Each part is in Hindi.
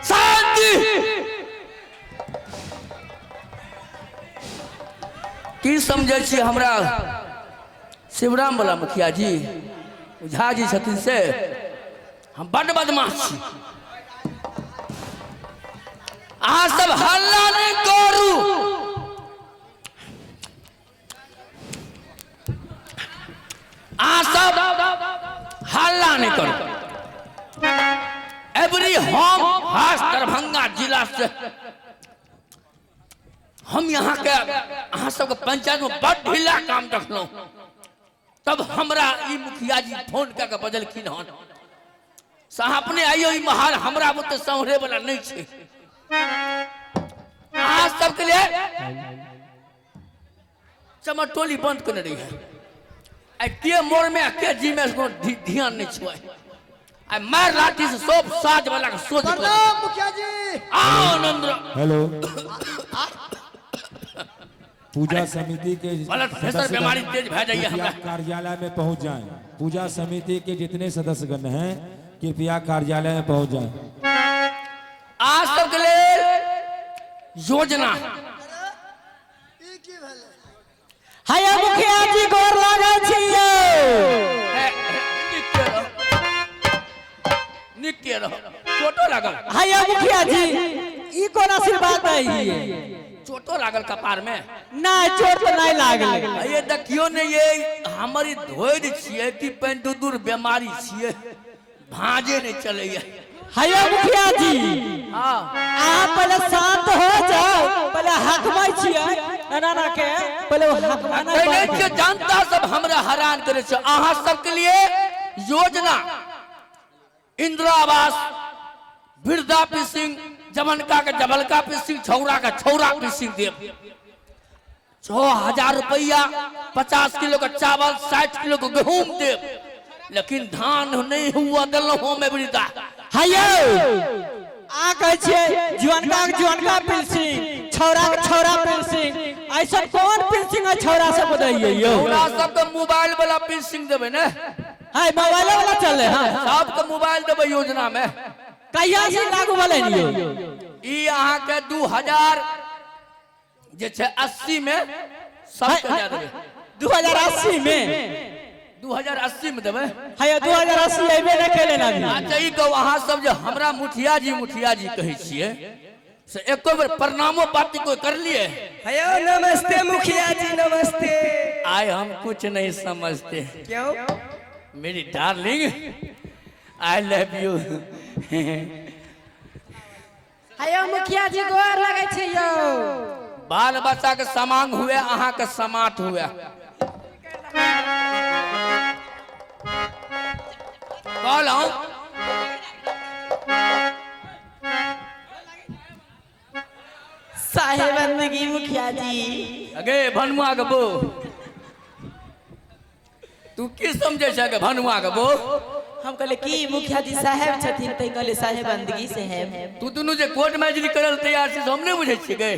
शांति की समझे छी हमरा शिवराम वाला मुखिया जी झा जी छथिन से हम बड़ बदमाश छी। अहाँ सब हल्ला नहीं करू, अहाँ सब हल्ला नहीं करू। एवरी होम हास दरभंगा जिला से हम यहाँ के अहाँ सबके पंचायत में बड़ ढीला काम देखलौं, तब हमरा ई मुखिया जी फोन करके बजलखिन हन अहाँ अपने आइयो ई महाल हमरा बुते संहरे वाला नहीं छे। अहाँ सबके लिए चमटोली बंद करने रही है। के मोड़ में के जी में इसको ध्यान नहीं छुआ। मार लाठी से सब साज वाला का सोच मुखिया जी। आओ नंद्र। हेलो पूजा समिति के बीमारी तेज भै जाइए हमरा कार्यालय में पहुंच जाएं। पूजा समिति के जितने सदस्यगण हैं कृपया कार्यालय में पहुंच जाएं। आज तक के लिए योजना हाय मुखिया जी गोर लागै छियै। निके रहो चोटो लागल। हाय मुखिया जी ई कोन आशीर्वाद है? चोटो लागल कपार में? नहीं चोट तो नहीं लागल। ये देखियो ने ये हमारी धोइर छिए कि पेंटुदुर बीमारी छिए, भांजे नहीं चले। हाय मुखिया जी हां आप पहले शांत हो जाओ, पहले हकमाई छिए ना के पहले हकमाना के जनता सब हमरा हैरान करे छ। अहाँ सब के लिए योजना इंदिरा आवास, वृद्धा पेंशन, जमनका के जबलका पेंशन, छौरा का छौरा पेंशन देव 6000 रुपया, 50 किलो का चावल, 60 किलो का गेहूं देव, लेकिन धान नहीं हुआ दलहो में वृद्धा। हायो आ कहे छे जुअनका पेंशन, छौरा के छौरा पेंशन, ऐसा कौन पेंशन है छौरा सब बताइए यो? छौरा सब के मोबाइल वाला पेंशन देबे ने। हाय मोबाइल वाला चले। हां सब के मोबाइल देबे योजना में। कहिया से लागू भले नियो? ई अहाँ के 2000 जे छे 80 में सब के दे देबे। 2080 में 2080 में देबे। हाय 2080 एबे न केले ना। अच्छा ई को अहाँ सब जे हमरा मुखिया जी कहे छिए से एको बार प्रणामो पाती कोई कर लिए? हेलो नमस्ते मुखिया जी नमस्ते। आए हम कुछ नहीं समझते। क्यों? मेरी darling I love you. Hello मुखिया जी गोर लगे छे यो। बाल बच्चा के समांग हुए, अहाँ के समाट हुए। कहलौं साहेबंदगी मुखिया जी। अगे भनुआ के बो, तू की समझे छ के भनुआ के बो? हम कहले की मुखिया जी साहेब छथिन तै कहले साहेबंदगी से है। तू दोनों जे कोर्ट मैजरी करल तैयार छी, हम नहीं बुझे छी गए।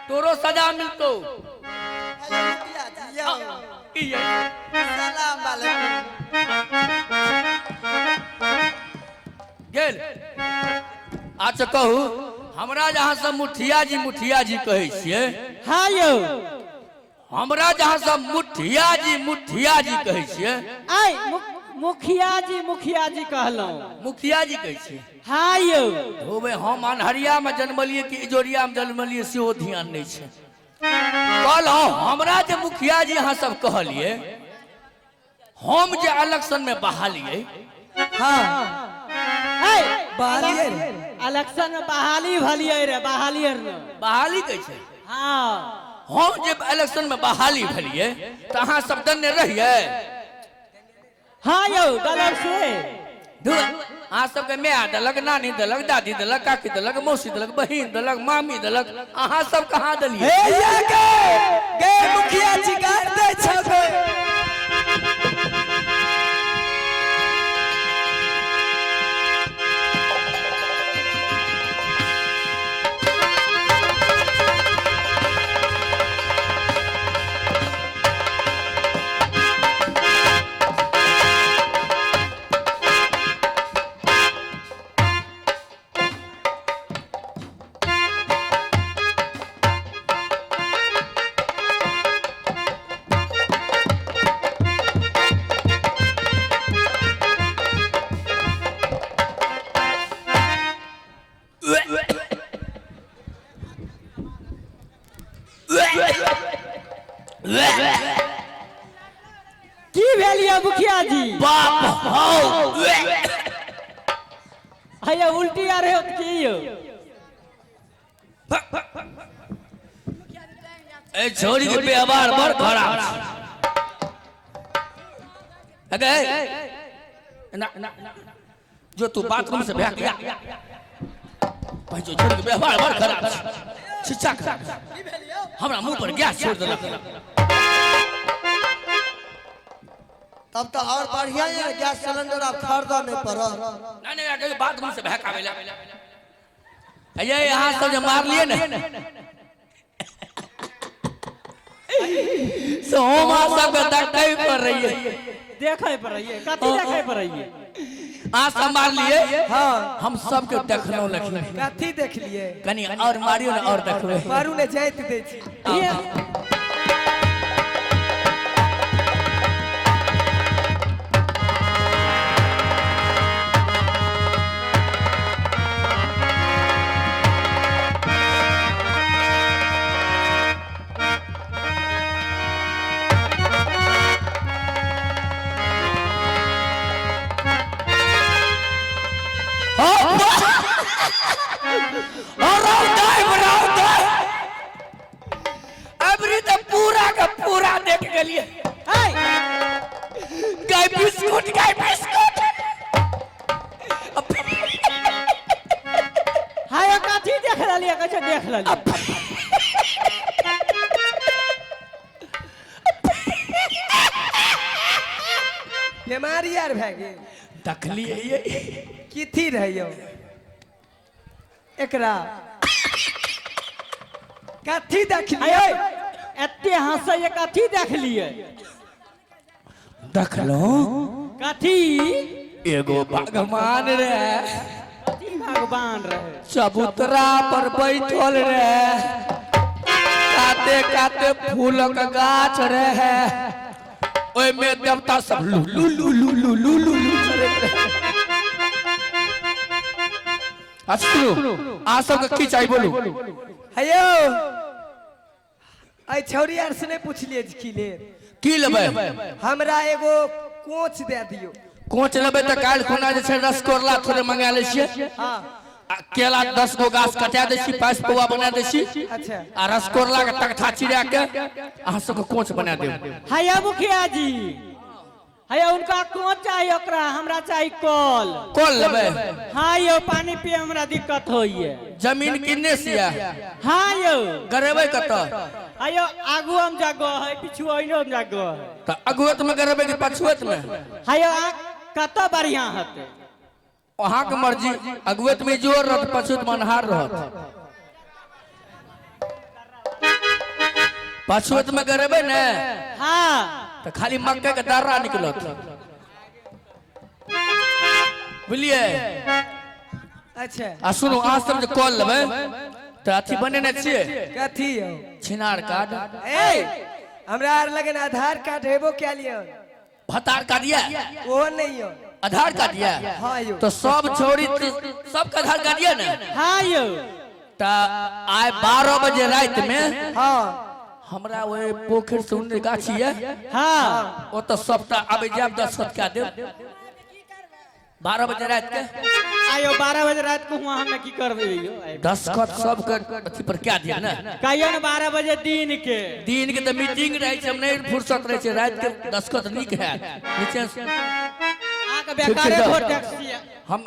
तोरो सजा मिलतो। हेलो मुखिया जी यो। की ये? सलाम वालेकुम। गेल अच्छा कहू हमरा जहाँ सब मुखिया जी कहे छिए। हां यो हमरा जहाँ सब मुखिया जी कहे छिए। आई मुखिया जी कहलौं। मुखिया जी कहे छिए? हां यो होबे हम अनहरिया में जन्मलिए कि इजोरिया में जन्मलिए सेहो ध्यान नहीं छे। कहलौं हमरा जे मुखिया जी अहाँ सब कहलिए, हम जे इलेक्शन में बहालिए। हां ए बहालिए इलेक्शन में बहाली भलिए रे, बहाली कहे छे? हां हम जे इलेक्शन में बहाली भलिए तो अहाँ सब दन्ने रहिए? हां यो गलत से अहाँ सबके माय दलक, नानी दलक, दादी दलक, काकी दलक, मौसी दलक, बहिन दलक, मामी दलक, अहाँ सब कहाँ दलिए? गे मुखिया जी गाड़ दे छबे। भैया उल्टी आ रहे हो तो की हो ए छोरी के व्यवहार बड़ खराब अगे ना जो तू बाथरूम से भाग गया भाई जो छोरी के व्यवहार बड़ खराब शिक्षा हमरा मुंह पर गैस छोड़ देलक तब तो और बढ़िया है गैस सिलेंडर आप खरीदा नहीं पड़ा नहीं नहीं बाथरूम से भाग आवेला ये यहाँ सब जो मार लिए ना सोमा सब देखे पर रही है देखे पर रही है कथी देखे पर रही है आ सब मार लिए हाँ हम सब के देखनो लखी कथी देख लिए कनी और मारियो ना और देखबे मारू ने जाइत दे छी अबरी तो पूरा का पूरा देख गलिए गाय बिस्कुट हाय कथी देख रही है कैसे देख रही बीमारी यार भए गेल देखलिए ये किथी रहियो एकरा कथी देख लिए एते हंसे ये कथी देख लिए देखलो कथी एगो भगवान रे कथी भगवान रहे चबूतरा पर बैठल रे काते काते फूलक गाछ रहे ओय में देवता सब लू लू लू लू लू लू लू लू करैत रहे सुनो आ सब के की चाहिए बोलू हेयो आई छौरी यार से नहीं पूछलिए की लेबै हमरा एगो कोच दे दियो कोच लेबै त काल खुना जे छै रसगुल्ला थोड़े मंगा ले छियै हां केला 10 गो गाछ कटा दे छी 5 पौवा बना दे छी अच्छा आ रसगुल्ला के तकथा चिरा के अहाँ सब के कोच बना देब हाय मुखिया जी हाय उनका कोच चाहिए ओकरा हमरा चाहिए कल कल लेबै हां यो पानी पिए हमरा दिक्कत होइए जमीन किन्ने से हां यो गरेबै कत हायो आगू हम जगह है पीछू ओइनो हम जगह है त अगुवत में गरेबै कि पछुवत में हायो कत बढ़िया हते वहां के मर्जी अगुवत में जोर रहत पछुत मनहार रहत पछुत में गरेबै ने हां तो खाली मक्का के दर्रा निकलत बुझलिए अच्छा आ सुनो आज सब जे कॉल लेबै त अथी बनेने छियै कथी हो छिनार कार्ड ए हमरा आर लगन आधार कार्ड हेबो क्या लियो भतार कार्ड या वो नहीं हो आधार कार्ड या हां यो तो सब छोरी सबके आधार कार्ड या ने हां यो त आइ 12 बजे रात में हां हमरा ओए पोखर से उन्ने गाछी है हां ओ तो सबटा आबे जाब 10 खत का देब 12 बजे रात के आयो 12 बजे रात को हुआ हम की करबे यो 10 खत सब के अथी पर क्या दिया ना कहियो न 12 बजे दिन के तो मीटिंग रहे छै हम नहीं फुर्सत रहे छै रात के 10 खत नीक है नीचे से आके बेकारे वोट टैक्सी हम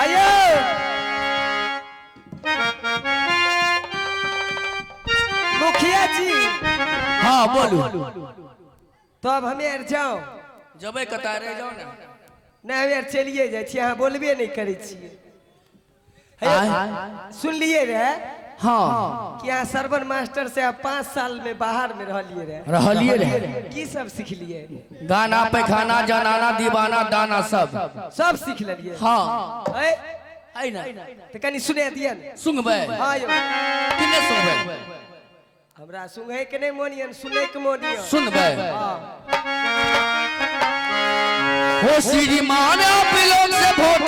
हेयो मुखिया जी हां बोलू तो अब हमें यार जाओ जबे कतारे जाओ ना नहीं हम यार चलिए जाए छी अहाँ बोलबे नहीं करे छिए सुन लिए रे हां कि यहाँ सरवन मास्टर से आप 5 साल में बाहर में रहलिए रे की सब सीख लिए गाना पैखाना जनाना दीवाना दाना सब सीख लिए हां ए आई ना तो कनी सुने दिया न सुनबै हां यो किने सुनबै हमरा सुने के नहीं मोनियन सुने के मोनियन सुनबै हां हो श्रीमान आप लोग से वोट